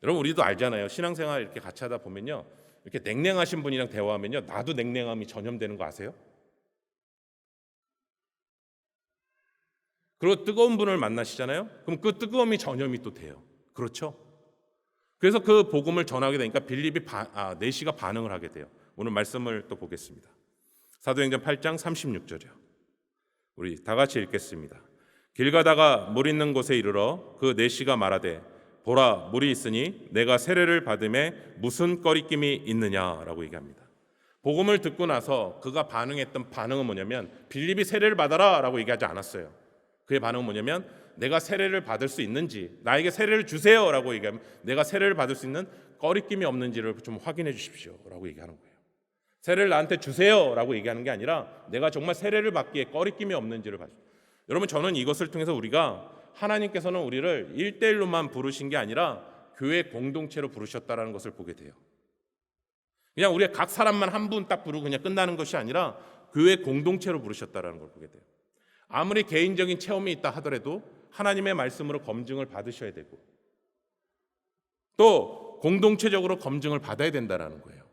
여러분 우리도 알잖아요. 신앙생활 이렇게 같이 하다 보면요, 이렇게 냉랭하신 분이랑 대화하면요, 나도 냉랭함이 전염되는 거 아세요? 그리고 뜨거운 분을 만나시잖아요. 그럼 그 뜨거움이 전염이 또 돼요. 그렇죠? 그래서 그 복음을 전하게 되니까 빌립이 내시가 반응을 하게 돼요. 오늘 말씀을 또 보겠습니다. 사도행전 8장 36절이요. 우리 다 같이 읽겠습니다. 길 가다가 물 있는 곳에 이르러 그 내시가 말하되 보라 물이 있으니 내가 세례를 받음에 무슨 꺼리낌이 있느냐라고 얘기합니다. 복음을 듣고 나서 그가 반응했던 반응은 뭐냐면 빌립이 세례를 받아라라고 얘기하지 않았어요. 그의 반응은 뭐냐면 내가 세례를 받을 수 있는지, 나에게 세례를 주세요라고 얘기하면 내가 세례를 받을 수 있는 꺼리낌이 없는지를 좀 확인해 주십시오라고 얘기하는 거예요. 세례를 나한테 주세요라고 얘기하는 게 아니라 내가 정말 세례를 받기에 꺼리낌이 없는지를 봐요. 여러분 저는 이것을 통해서 우리가 하나님께서는 우리를 1대1로만 부르신 게 아니라 교회 공동체로 부르셨다라는 것을 보게 돼요. 그냥 우리가 각 사람만 한 분 딱 부르고 그냥 끝나는 것이 아니라 교회 공동체로 부르셨다라는 걸 보게 돼요. 아무리 개인적인 체험이 있다 하더라도 하나님의 말씀으로 검증을 받으셔야 되고 또 공동체적으로 검증을 받아야 된다라는 거예요.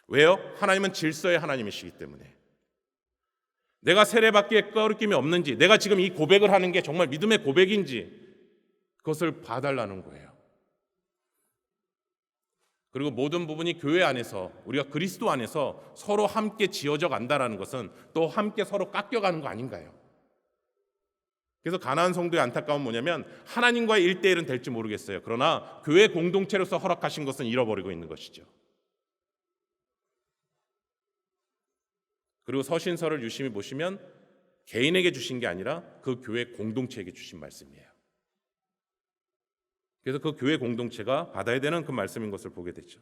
왜요? 하나님은 질서의 하나님이시기 때문에. 내가 세례받기에 꺼리낌이 없는지, 내가 지금 이 고백을 하는 게 정말 믿음의 고백인지 그것을 봐달라는 거예요. 그리고 모든 부분이 교회 안에서, 우리가 그리스도 안에서 서로 함께 지어져 간다라는 것은 또 함께 서로 깎여가는 거 아닌가요? 그래서 가나안 성도의 안타까움은 뭐냐면 하나님과의 1대1은 될지 모르겠어요. 그러나 교회 공동체로서 허락하신 것은 잃어버리고 있는 것이죠. 그리고 서신서를 유심히 보시면 개인에게 주신 게 아니라 그 교회 공동체에게 주신 말씀이에요. 그래서 그 교회 공동체가 받아야 되는 그 말씀인 것을 보게 되죠.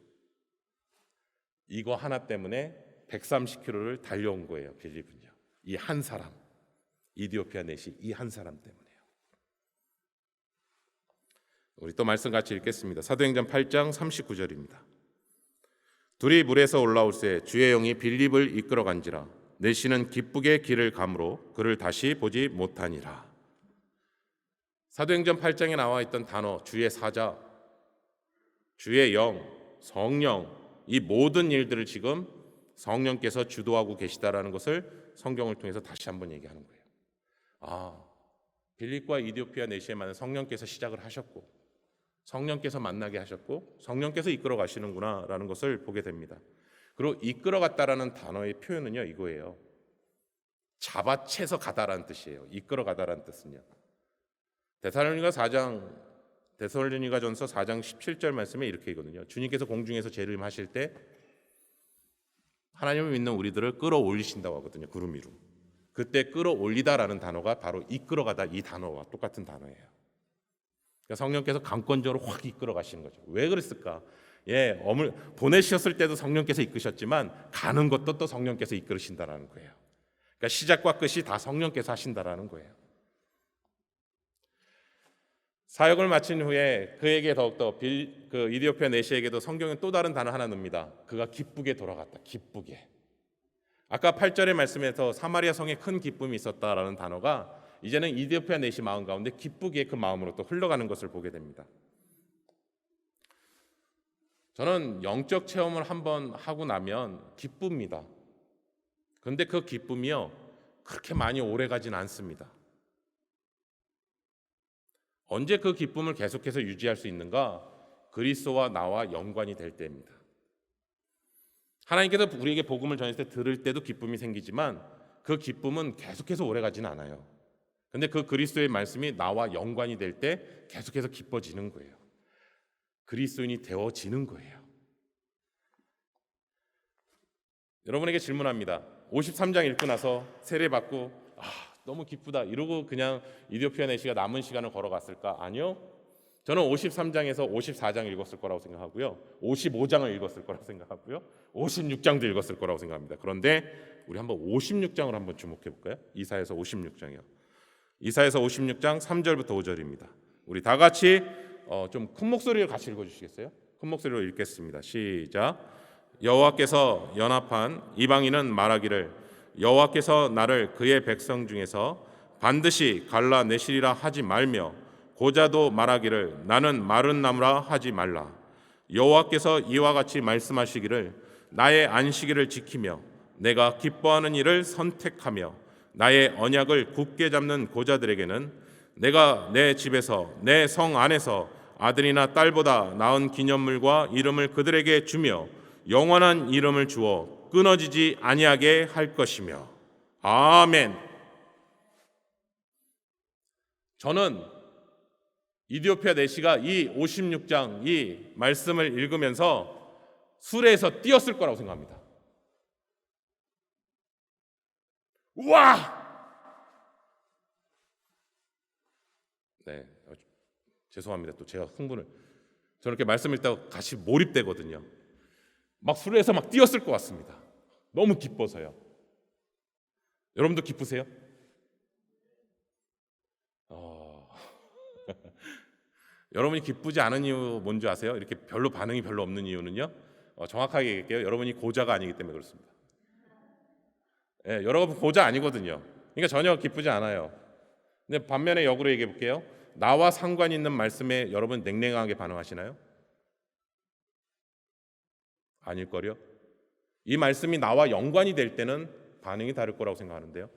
이거 하나 때문에 130km를 달려온 거예요. 빌립은요. 이 한 사람, 이디오피아 내시 이 한 사람 때문에요. 우리 또 말씀 같이 읽겠습니다. 사도행전 8장 39절입니다. 둘이 물에서 올라올새 주의 영이 빌립을 이끌어간지라 내시는 기쁘게 길을 가므로 그를 다시 보지 못하니라. 사도행전 8장에 나와 있던 단어 주의 사자, 주의 영, 성령, 이 모든 일들을 지금 성령께서 주도하고 계시다라는 것을 성경을 통해서 다시 한번 얘기하는 거예요. 빌립과 이디오피아 내시에 만난 성령께서 시작을 하셨고 성령께서 만나게 하셨고 성령께서 이끌어 가시는구나라는 것을 보게 됩니다. 그리고 이끌어 갔다라는 단어의 표현은요 이거예요. 잡아채서 가다라는 뜻이에요. 이끌어 가다라는 뜻은요. 데살로니가전서 4장 17절 말씀에 이렇게 있거든요. 주님께서 공중에서 재림하실 때 하나님을 믿는 우리들을 끌어올리신다고 하거든요. 구름 위로. 그때 끌어올리다라는 단어가 바로 이끌어가다 이 단어와 똑같은 단어예요. 그러니까 성령께서 강권적으로 확 이끌어 가시는 거죠. 왜 그랬을까? 예, 보내셨을 때도 성령께서 이끄셨지만 가는 것도 또 성령께서 이끌으신다라는 거예요. 그러니까 시작과 끝이 다 성령께서 하신다라는 거예요. 사역을 마친 후에 그에게 더욱더 그 이디오피아 내시에게도 성경에 또 다른 단어 하나 넣습니다. 그가 기쁘게 돌아갔다. 기쁘게. 아까 8절의 말씀에서 사마리아 성에 큰 기쁨이 있었다라는 단어가 이제는 이디오피아 내시 마음 가운데 기쁘게 그 마음으로 또 흘러가는 것을 보게 됩니다. 저는 영적 체험을 한번 하고 나면 기쁩니다. 그런데 그 기쁨이요 그렇게 많이 오래 가진 않습니다. 언제 그 기쁨을 계속해서 유지할 수 있는가? 그리스도와 나와 연관이 될 때입니다. 하나님께서 우리에게 복음을 전했을 때 들을 때도 기쁨이 생기지만 그 기쁨은 계속해서 오래 가지는 않아요. 근데 그 그리스도의 말씀이 나와 연관이 될 때 계속해서 기뻐지는 거예요. 그리스도인이 되어지는 거예요. 여러분에게 질문합니다. 53장 읽고 나서 세례받고 너무 기쁘다 이러고 그냥 이디오피아 내시가 남은 시간을 걸어갔을까? 아니요. 저는 53장에서 54장 읽었을 거라고 생각하고요. 55장을 읽었을 거라고 생각하고요. 56장도 읽었을 거라고 생각합니다. 그런데 우리 한번 56장을 한번 주목해 볼까요? 이사야서 56장이요. 이사야서 56장 3절부터 5절입니다. 우리 다 같이 좀 큰 목소리로 같이 읽어주시겠어요? 큰 목소리로 읽겠습니다. 시작. 여호와께서 연합한 이방인은 말하기를 여호와께서 나를 그의 백성 중에서 반드시 갈라내시리라 하지 말며 고자도 말하기를 나는 마른 나무라 하지 말라. 여호와께서 이와 같이 말씀하시기를 나의 안식일을 지키며 내가 기뻐하는 일을 선택하며 나의 언약을 굳게 잡는 고자들에게는 내가 내 집에서 내 성 안에서 아들이나 딸보다 나은 기념물과 이름을 그들에게 주며 영원한 이름을 주어 끊어지지 아니하게 할 것이며. 아멘. 저는 이디오피아 내시가 이 56장 이 말씀을 읽으면서 수레에서 뛰었을 거라고 생각합니다. 우와! 네, 죄송합니다. 또 제가 흥분을 저렇게 말씀 읽다가 같이 몰입되거든요. 막 수레에서 막 뛰었을 것 같습니다. 너무 기뻐서요. 여러분도 기쁘세요? 여러분이 기쁘지 않은 이유 뭔지 아세요? 이렇게 별로 반응이 별로 없는 이유는요. 정확하게 얘기할게요. 여러분이 고자가 아니기 때문에 그렇습니다. 예, 여러분 고자 아니거든요. 그러니까 전혀 기쁘지 않아요. 근데 반면에 역으로 얘기해 볼게요. 나와 상관 있는 말씀에 여러분 냉랭하게 반응하시나요? 아닐걸요? 이 말씀이 나와 연관이 될 때는 반응이 다를 거라고 생각하는데요.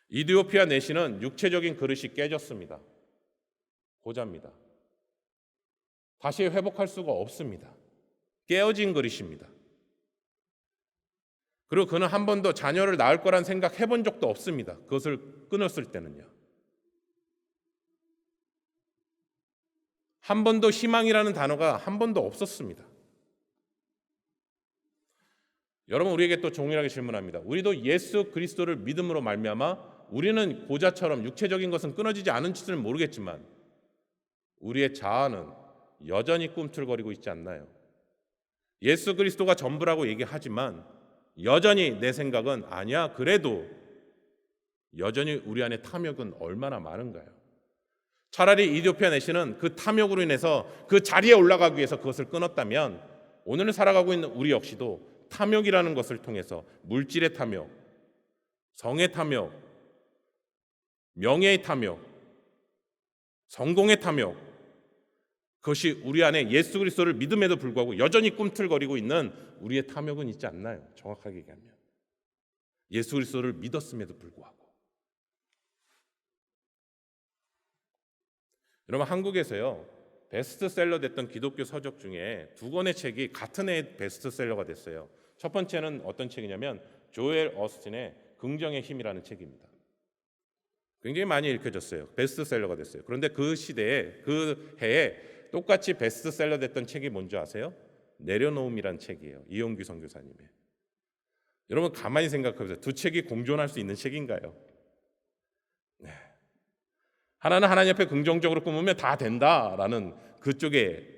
이디오피아 내시는 육체적인 그릇이 깨졌습니다. 고자입니다. 다시 회복할 수가 없습니다. 깨어진 그릇입니다. 그리고 그는 한 번도 자녀를 낳을 거란 생각 해본 적도 없습니다. 그것을 끊었을 때는요. 한 번도 희망이라는 단어가 한 번도 없었습니다. 여러분 우리에게 또 동일하게 질문합니다. 우리도 예수 그리스도를 믿음으로 말미암아 우리는 고자처럼 육체적인 것은 끊어지지 않은지는 모르겠지만 우리의 자아는 여전히 꿈틀거리고 있지 않나요? 예수 그리스도가 전부라고 얘기하지만 여전히 내 생각은 아니야. 그래도 여전히 우리 안에 탐욕은 얼마나 많은가요? 차라리 이디오피아 내시는 그 탐욕으로 인해서 그 자리에 올라가기 위해서 그것을 끊었다면 오늘 살아가고 있는 우리 역시도 탐욕이라는 것을 통해서 물질의 탐욕, 성의 탐욕, 명예의 탐욕, 성공의 탐욕, 그것이 우리 안에 예수 그리스도를 믿음에도 불구하고 여전히 꿈틀거리고 있는 우리의 탐욕은 있지 않나요? 정확하게 얘기하면 예수 그리스도를 믿었음에도 불구하고. 여러분 한국에서요 베스트셀러 됐던 기독교 서적 중에 두 권의 책이 같은 해에 베스트셀러가 됐어요. 첫 번째는 어떤 책이냐면 조엘 어스틴의 긍정의 힘이라는 책입니다. 굉장히 많이 읽혀졌어요. 베스트셀러가 됐어요. 그런데 그 시대에 그 해에 똑같이 베스트셀러 됐던 책이 뭔지 아세요? 내려놓음이라는 책이에요. 이용규 선교사님의. 여러분 가만히 생각해보세요. 두 책이 공존할 수 있는 책인가요? 네. 하나는 하나님 앞에 긍정적으로 꿈으면 다 된다라는 그쪽의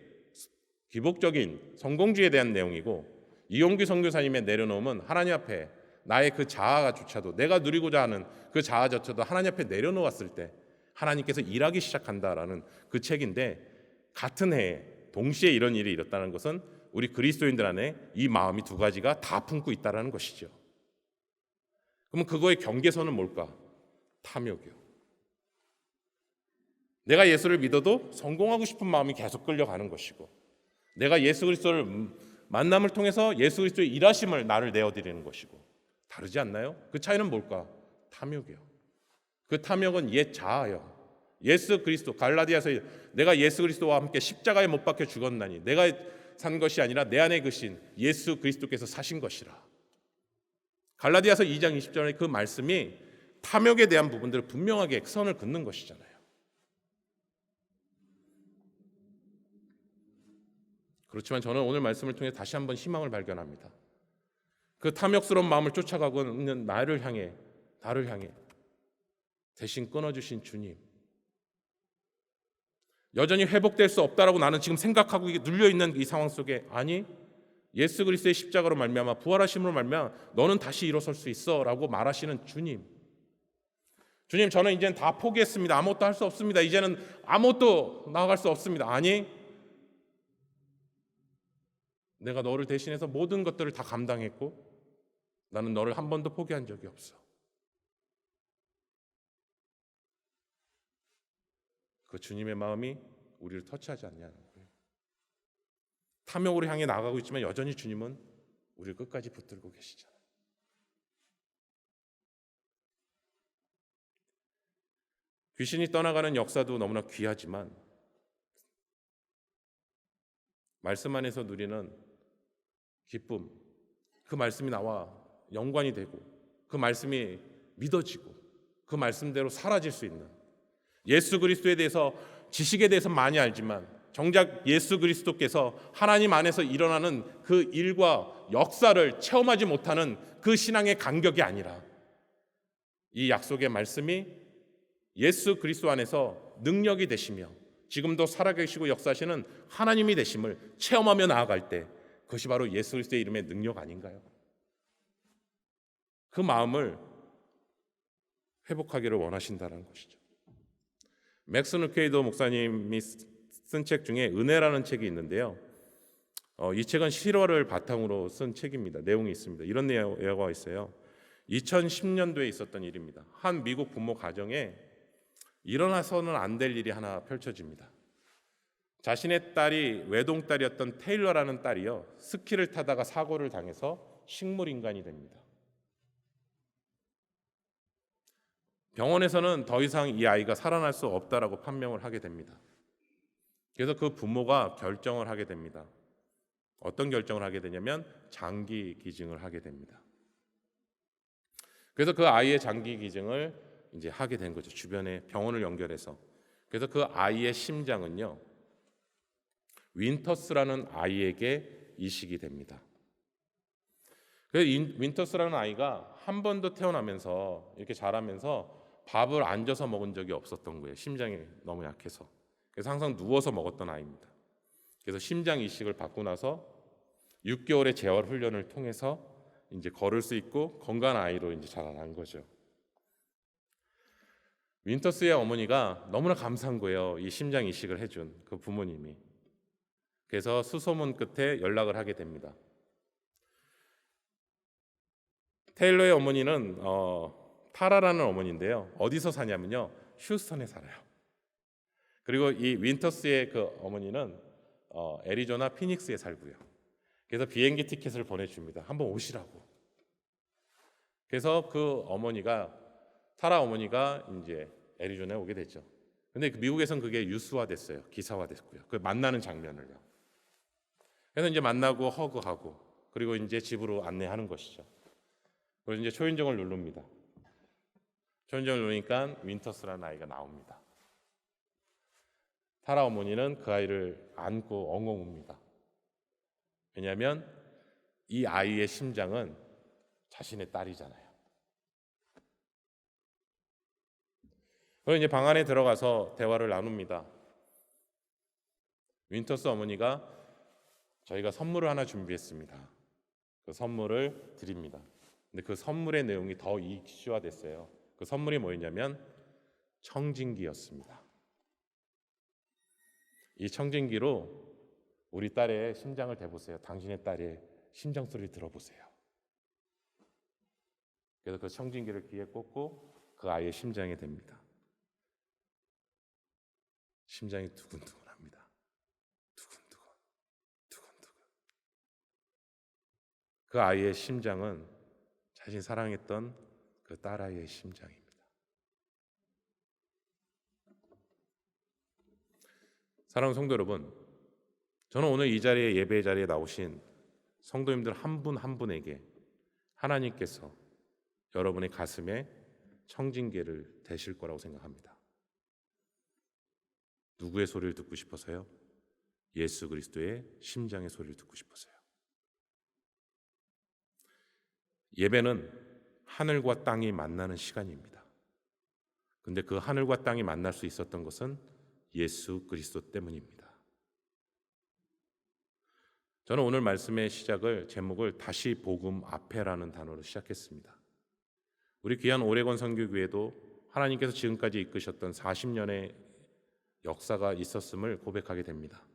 기복적인 성공주의에 대한 내용이고, 이용규 선교사님의 내려놓음은 하나님 앞에 나의 그 자아조차도, 내가 누리고자 하는 그 자아조차도 하나님 앞에 내려놓았을 때 하나님께서 일하기 시작한다라는 그 책인데, 같은 해에 동시에 이런 일이 일어났다는 것은 우리 그리스도인들 안에 이 마음이 두 가지가 다 품고 있다는 것이죠. 그러면 그거의 경계선은 뭘까? 탐욕이요. 내가 예수를 믿어도 성공하고 싶은 마음이 계속 끌려가는 것이고, 내가 예수 그리스도를 만남을 통해서 예수 그리스도의 일하심을 나를 내어드리는 것이고, 다르지 않나요? 그 차이는 뭘까? 탐욕이요. 그 탐욕은 옛 자아요. 예수 그리스도, 갈라디아서 내가 예수 그리스도와 함께 십자가에 못 박혀 죽었나니 내가 산 것이 아니라 내 안에 계신 예수 그리스도께서 사신 것이라. 갈라디아서 2장 20절의 그 말씀이 탐욕에 대한 부분들을 분명하게 선을 긋는 것이잖아요. 그렇지만 저는 오늘 말씀을 통해 다시 한번 희망을 발견합니다. 그 탐욕스러운 마음을 쫓아가고 있는 나를 향해 대신 끊어주신 주님, 여전히 회복될 수 없다라고 나는 지금 생각하고 눌려있는 이 상황 속에, 아니 예수 그리스도의 십자가로 말미암아 부활하심으로 말미암아 너는 다시 일어설 수 있어 라고 말하시는 주님, 저는 이제는 다 포기했습니다. 아무것도 할 수 없습니다. 이제는 아무것도 나아갈 수 없습니다. 아니, 내가 너를 대신해서 모든 것들을 다 감당했고 나는 너를 한 번도 포기한 적이 없어. 그 주님의 마음이 우리를 터치하지 않냐는 거예요. 탐욕으로 향해 나가고 있지만 여전히 주님은 우리를 끝까지 붙들고 계시잖아요. 귀신이 떠나가는 역사도 너무나 귀하지만 말씀 안에서 누리는 기쁨, 그 말씀이 나와 연관이 되고 그 말씀이 믿어지고 그 말씀대로 사라질 수 있는, 예수 그리스도에 대해서 지식에 대해서 많이 알지만 정작 예수 그리스도께서 하나님 안에서 일어나는 그 일과 역사를 체험하지 못하는 그 신앙의 간격이 아니라 이 약속의 말씀이 예수 그리스도 안에서 능력이 되시며 지금도 살아계시고 역사하시는 하나님이 되심을 체험하며 나아갈 때 그것이 바로 예수 그리스도의 이름의 능력 아닌가요? 그 마음을 회복하기를 원하신다는 것이죠. 맥스 누케이도 목사님이 쓴 책 중에 은혜라는 책이 있는데요. 이 책은 실화를 바탕으로 쓴 책입니다. 내용이 있습니다. 이런 내용이 있어요. 2010년도에 있었던 일입니다. 한 미국 부모 가정에 일어나서는 안 될 일이 하나 펼쳐집니다. 자신의 딸이 외동딸이었던 테일러라는 딸이요, 스키를 타다가 사고를 당해서 식물인간이 됩니다. 병원에서는 더 이상 이 아이가 살아날 수 없다라고 판명을 하게 됩니다. 그래서 그 부모가 결정을 하게 됩니다. 어떤 결정을 하게 되냐면 장기 기증을 하게 됩니다. 그래서 그 아이의 장기 기증을 이제 하게 된 거죠. 주변에 병원을 연결해서. 그래서 그 아이의 심장은요, 윈터스라는 아이에게 이식이 됩니다. 그래서 윈터스라는 아이가 한 번도 태어나면서 이렇게 자라면서 밥을 앉아서 먹은 적이 없었던 거예요. 심장이 너무 약해서. 그래서 항상 누워서 먹었던 아이입니다. 그래서 심장 이식을 받고 나서 6개월의 재활 훈련을 통해서 이제 걸을 수 있고 건강한 아이로 이제 자라난 거죠. 윈터스의 어머니가 너무나 감사한 거예요. 이 심장 이식을 해준 그 부모님이. 그래서 수소문 끝에 연락을 하게 됩니다. 테일러의 어머니는 타라라는 어머니인데요. 어디서 사냐면요, 휴스턴에 살아요. 그리고 이 윈터스의 그 어머니는 애리조나 피닉스에 살고요. 그래서 비행기 티켓을 보내줍니다. 한번 오시라고. 그래서 그 어머니가, 타라 어머니가 이제 애리조나에 오게 됐죠. 근데 미국에선 그게 뉴스화됐어요. 기사화됐고요. 그 만나는 장면을요. 그래서 이제 만나고 허그하고 그리고 이제 집으로 안내하는 것이죠. 그리고 이제 초인종을 누릅니다. 초인종을 누르니까 윈터스라는 아이가 나옵니다. 타라 어머니는 그 아이를 안고 엉엉 웁니다. 왜냐하면 이 아이의 심장은 자신의 딸이잖아요. 그리고 이제 방 안에 들어가서 대화를 나눕니다. 윈터스 어머니가 저희가 선물을 하나 준비했습니다. 그 선물을 드립니다. 근데 그 선물의 내용이 더 이슈화됐어요. 그 선물이 뭐였냐면 청진기였습니다. 이 청진기로 우리 딸의 심장을 대보세요. 당신의 딸의 심장 소리를 들어보세요. 그래서 그 청진기를 귀에 꽂고 그 아이의 심장에 댑니다. 심장이 두근두근합니다. 두근두근, 두근두근. 그 아이의 심장은 자신이 사랑했던 그 딸아이의 심장입니다. 사랑하는 성도 여러분, 저는 오늘 이 자리에 예배 자리에 나오신 성도님들 한 분 한 분에게 하나님께서 여러분의 가슴에 청진기를 대실 거라고 생각합니다. 누구의 소리를 듣고 싶어서요? 예수 그리스도의 심장의 소리를 듣고 싶어서요. 예배는 하늘과 땅이 만나는 시간입니다. 근데 그 하늘과 땅이 만날 수 있었던 것은 예수 그리스도 때문입니다. 저는 오늘 말씀의 시작을 제목을 다시 복음 앞에라는 단어로 시작했습니다. 우리 귀한 오레곤 선교교회도 하나님께서 지금까지 이끄셨던 40년의 역사가 있었음을 고백하게 됩니다.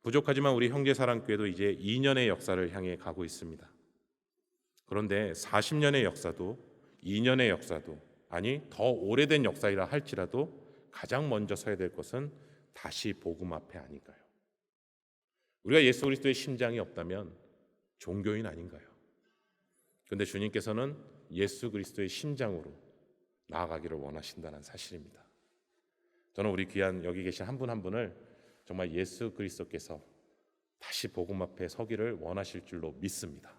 부족하지만 우리 형제사랑교회도 이제 2년의 역사를 향해 가고 있습니다. 그런데 40년의 역사도 2년의 역사도 아니 더 오래된 역사이라 할지라도 가장 먼저 서야 될 것은 다시 복음 앞에 아닐까요? 우리가 예수 그리스도의 심장이 없다면 종교인 아닌가요? 그런데 주님께서는 예수 그리스도의 심장으로 나아가기를 원하신다는 사실입니다. 저는 우리 귀한 여기 계신 한 분 한 분을 정말 예수 그리스도께서 다시 복음 앞에 서기를 원하실 줄로 믿습니다.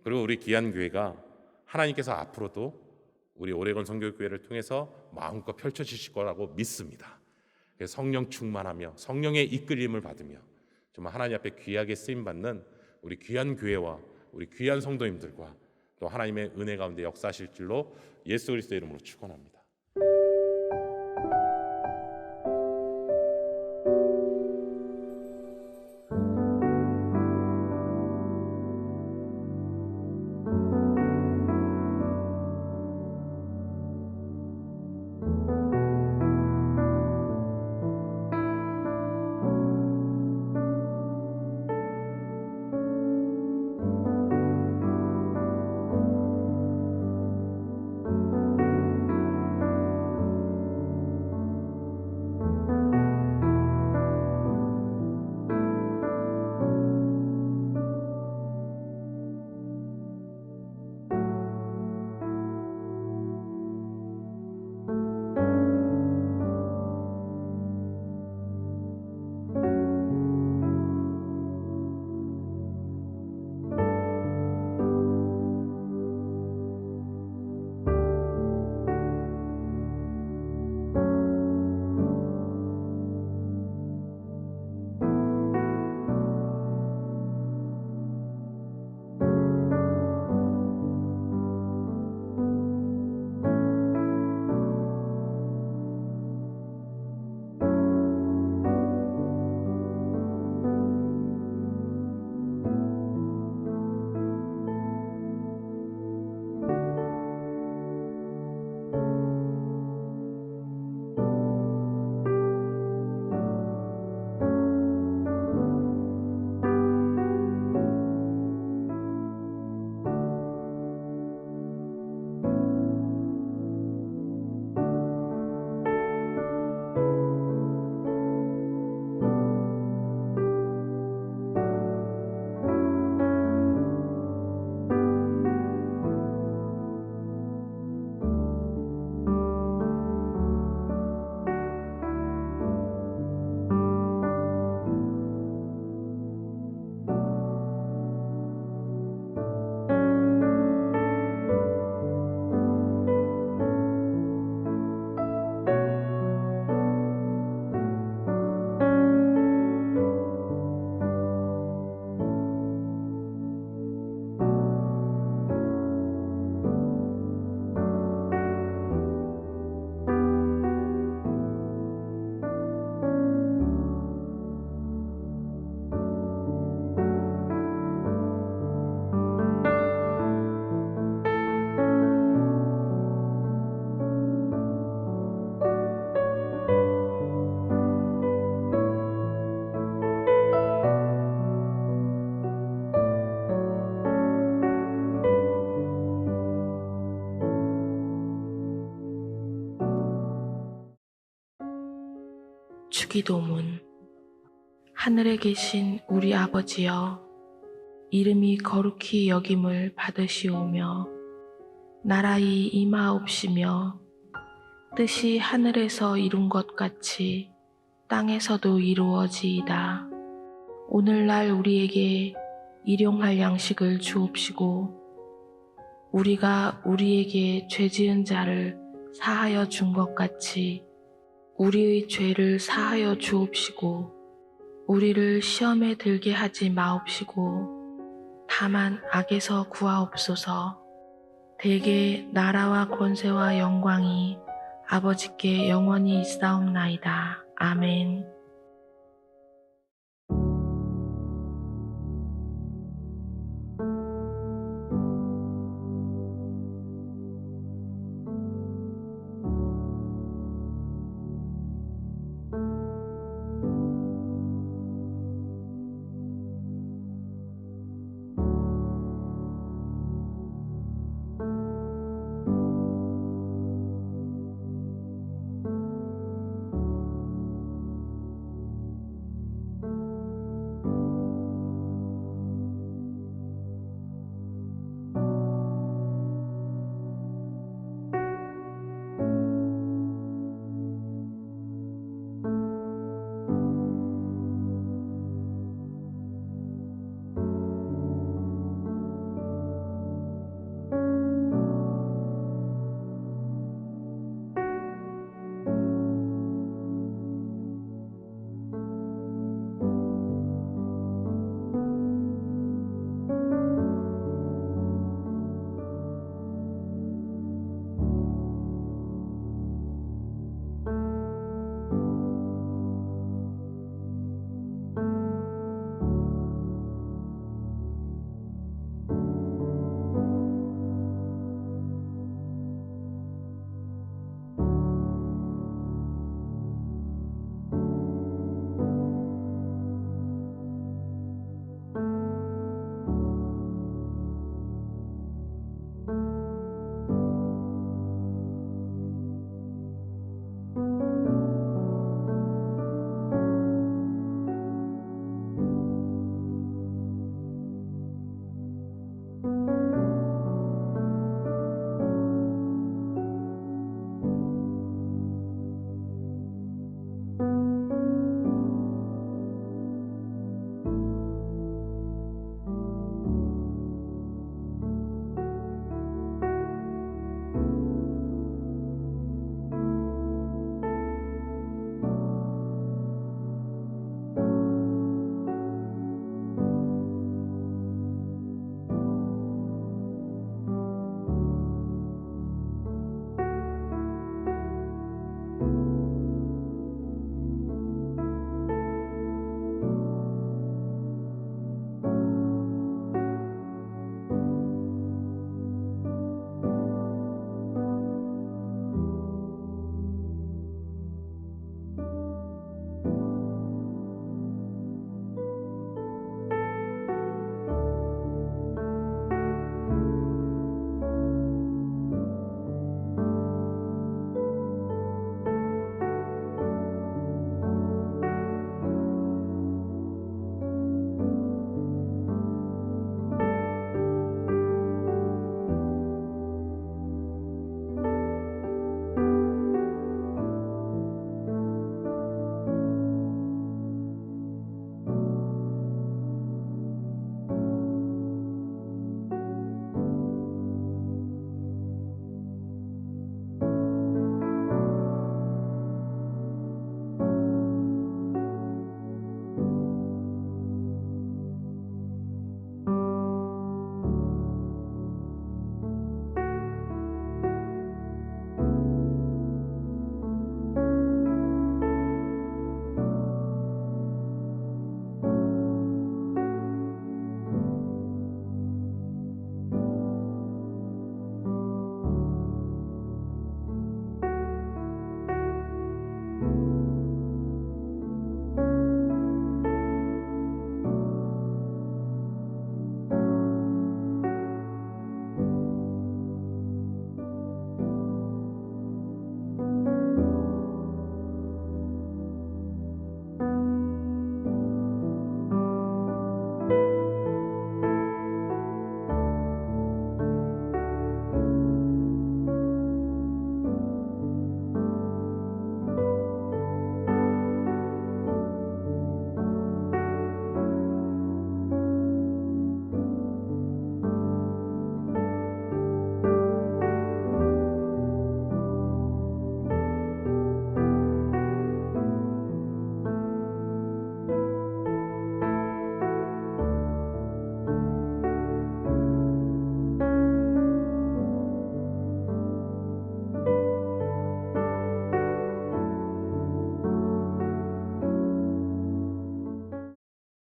그리고 우리 귀한 교회가 하나님께서 앞으로도 우리 오레곤 선교교회를 통해서 마음껏 펼쳐지실 거라고 믿습니다. 그래서 성령 충만하며 성령의 이끌림을 받으며 정말 하나님 앞에 귀하게 쓰임받는 우리 귀한 교회와 우리 귀한 성도님들과 또 하나님의 은혜 가운데 역사하실 줄로 예수 그리스도의 이름으로 축원합니다. 주기도문. 하늘에 계신 우리 아버지여, 이름이 거룩히 여김을 받으시오며 나라의 임하옵시며 뜻이 하늘에서 이룬 것 같이 땅에서도 이루어지이다. 오늘날 우리에게 일용할 양식을 주옵시고 우리가 우리에게 죄지은 자를 사하여 준 것 같이 우리의 죄를 사하여 주옵시고 우리를 시험에 들게 하지 마옵시고 다만 악에서 구하옵소서. 대개 나라와 권세와 영광이 아버지께 영원히 있사옵나이다. 아멘.